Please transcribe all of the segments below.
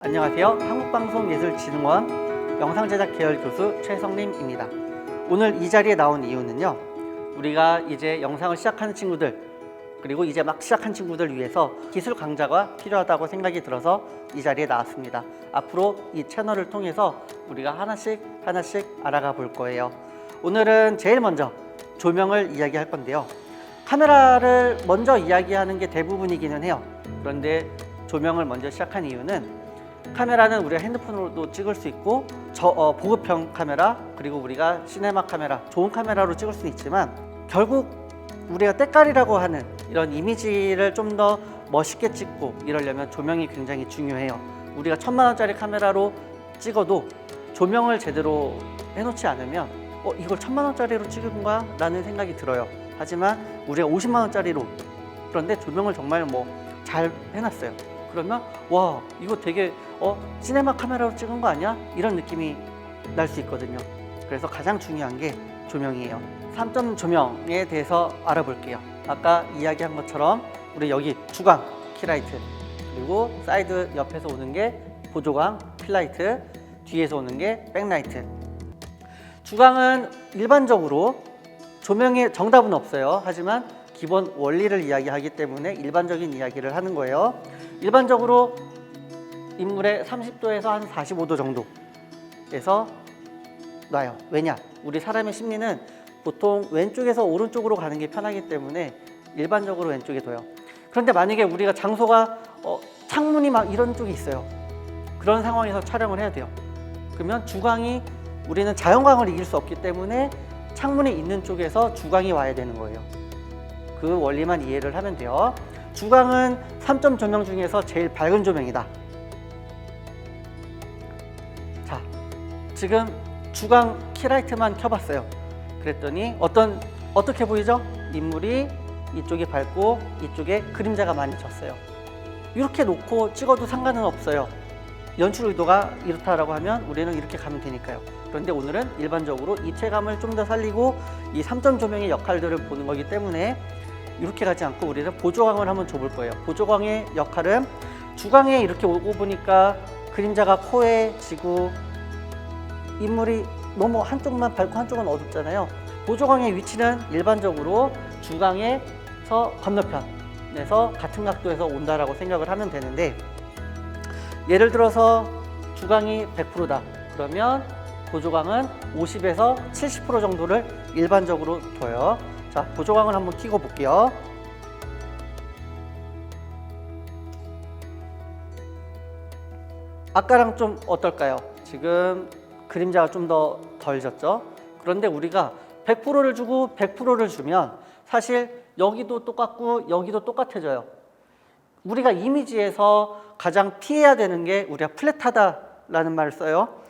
안녕하세요. 한국방송예술진흥원 영상제작 계열 교수 최성림입니다. 오늘 이 자리에 나온 이유는요, 우리가 이제 영상을 시작하는 친구들, 그리고 이제 막 시작한 친구들 위해서 기술 강좌가 필요하다고 생각이 들어서 이 자리에 나왔습니다. 앞으로 이 채널을 통해서 우리가 하나씩 알아가 볼 거예요. 오늘은 제일 먼저 조명을 이야기할 건데요, 카메라를 먼저 이야기하는 게 대부분이기는 해요. 그런데 조명을 먼저 시작한 이유는, 카메라는 우리가 핸드폰으로도 찍을 수 있고 보급형 카메라, 그리고 우리가 시네마 카메라, 좋은 카메라로 찍을 수 있지만, 결국 우리가 때깔이라고 하는 이런 이미지를 좀 더 멋있게 찍고 이러려면 조명이 굉장히 중요해요. 우리가 1000만원짜리 카메라로 찍어도 조명을 제대로 해놓지 않으면 이걸 1000만원짜리로 찍은 거야? 라는 생각이 들어요. 하지만 우리가 50만원짜리로, 그런데 조명을 정말 잘 해놨어요. 그러면 와, 이거 되게 시네마 카메라로 찍은 거 아니야? 이런 느낌이 날 수 있거든요. 그래서 가장 중요한 게 조명이에요. 3점 조명에 대해서 알아볼게요. 아까 이야기한 것처럼 우리 여기 주광, 키라이트, 그리고 사이드 옆에서 오는 게 보조광, 필라이트, 뒤에서 오는 게 백라이트. 주광은 일반적으로 조명의 정답은 없어요. 하지만 기본 원리를 이야기하기 때문에 일반적인 이야기를 하는 거예요. 일반적으로 인물의 30도에서 한 45도 정도에서 놔요. 왜냐? 우리 사람의 심리는 보통 왼쪽에서 오른쪽으로 가는 게 편하기 때문에 일반적으로 왼쪽에 둬요. 그런데 만약에 우리가 장소가 창문이 막 이런 쪽에 있어요. 그런 상황에서 촬영을 해야 돼요. 그러면 주광이, 우리는 자연광을 이길 수 없기 때문에 창문이 있는 쪽에서 주광이 와야 되는 거예요. 그 원리만 이해를 하면 돼요. 주광은 3점 조명 중에서 제일 밝은 조명이다. 자, 지금 주광 키라이트만 켜봤어요. 그랬더니 어떻게 보이죠? 인물이 이쪽이 밝고 이쪽에 그림자가 많이 졌어요. 이렇게 놓고 찍어도 상관은 없어요. 연출 의도가 이렇다라고 하면 우리는 이렇게 가면 되니까요. 그런데 오늘은 일반적으로 입체감을 좀 더 살리고 이 3점 조명의 역할들을 보는 거기 때문에 이렇게 가지 않고 우리는 보조광을 한번 줘볼 거예요. 보조광의 역할은, 주광에 이렇게 오고 보니까 그림자가 코에 지고 인물이 너무 한쪽만 밝고 한쪽은 어둡잖아요. 보조광의 위치는 일반적으로 주광에서 건너편에서 같은 각도에서 온다라고 생각을 하면 되는데, 예를 들어서 주광이 100%다. 그러면 보조광은 50에서 70% 정도를 일반적으로 둬요. 자, 보조광을 한번 켜고 볼게요. 아까랑 좀 어떨까요? 지금 그림자가 좀 더 덜 졌죠? 그런데 우리가 100%를 주고 100%를 주면 사실 여기도 똑같고 여기도 똑같아져요. 우리가 이미지에서 가장 피해야 되는 게, 우리가 플랫하다라는 말을 써요.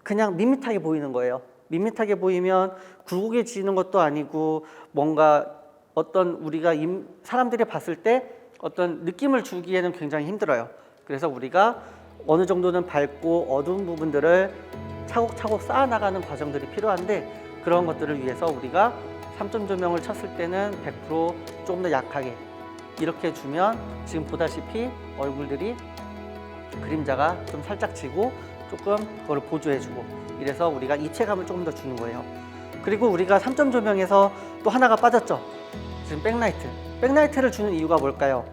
그냥 밋밋하게 보이는 거예요. 밋밋하게 보이면 굴곡해지는 것도 아니고, 뭔가 어떤 우리가 사람들이 봤을 때 어떤 느낌을 주기에는 굉장히 힘들어요. 그래서 우리가 어느 정도는 밝고 어두운 부분들을 차곡차곡 쌓아나가는 과정들이 필요한데, 그런 것들을 위해서 우리가 3점 조명을 쳤을 때는 100% 조금 더 약하게 이렇게 주면, 지금 보다시피 얼굴들이 그림자가 좀 살짝 지고 조금 그걸 보조해주고, 이래서 우리가 입체감을 조금 더 주는 거예요. 그리고 우리가 3점 조명에서 또 하나가 빠졌죠. 지금 백라이트. 백라이트를 주는 이유가 뭘까요?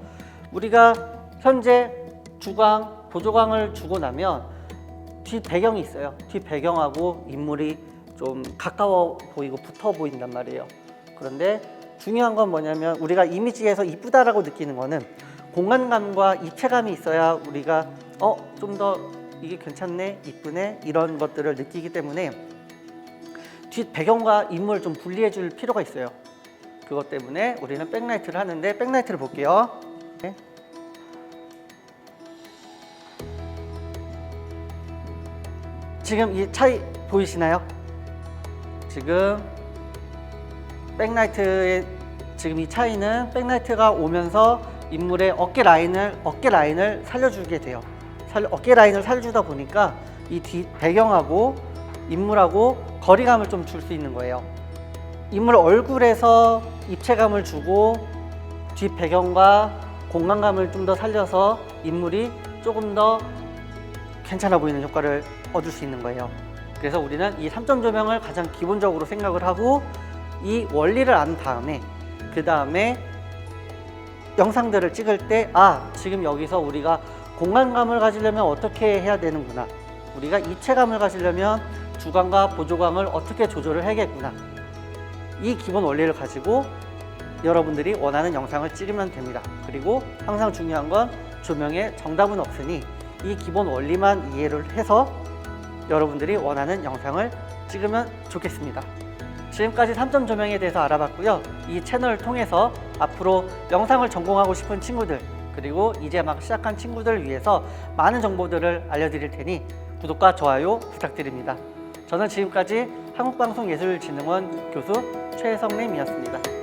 우리가 현재 주광, 보조광을 주고 나면 뒷 배경이 있어요. 뒷 배경하고 인물이 좀 가까워 보이고 붙어 보인단 말이에요. 그런데 중요한 건 뭐냐면, 우리가 이미지에서 이쁘다라고 느끼는 거는 공간감과 입체감이 있어야 우리가 좀 더 이게 괜찮네, 이쁘네, 이런 것들을 느끼기 때문에 뒷 배경과 인물을 좀 분리해 줄 필요가 있어요. 그것 때문에 우리는 백라이트를 하는데, 백라이트를 볼게요. 네. 지금 이 차이 보이시나요? 지금 백라이트의 지금 이 차이는, 백라이트가 오면서 인물의 어깨 라인을 살려주게 돼요. 어깨 라인을 살려주다 보니까 이 뒷 배경하고 인물하고 거리감을 좀 줄 수 있는 거예요. 인물 얼굴에서 입체감을 주고 뒷 배경과 공간감을 좀 더 살려서 인물이 조금 더 괜찮아 보이는 효과를 얻을 수 있는 거예요. 그래서 우리는 이 3점 조명을 가장 기본적으로 생각을 하고 이 원리를 안 다음에 그 다음에 영상들을 찍을 때 지금 여기서 우리가 공간감을 가지려면 어떻게 해야 되는구나, 우리가 입체감을 가지려면 주광과 보조광을 어떻게 조절을 해야겠구나, 이 기본 원리를 가지고 여러분들이 원하는 영상을 찍으면 됩니다. 그리고 항상 중요한 건 조명에 정답은 없으니 이 기본 원리만 이해를 해서 여러분들이 원하는 영상을 찍으면 좋겠습니다. 지금까지 3점 조명에 대해서 알아봤고요. 이 채널을 통해서 앞으로 영상을 전공하고 싶은 친구들, 그리고 이제 막 시작한 친구들을 위해서 많은 정보들을 알려드릴 테니 구독과 좋아요 부탁드립니다. 저는 지금까지 한국방송예술진흥원 교수 최성림이었습니다.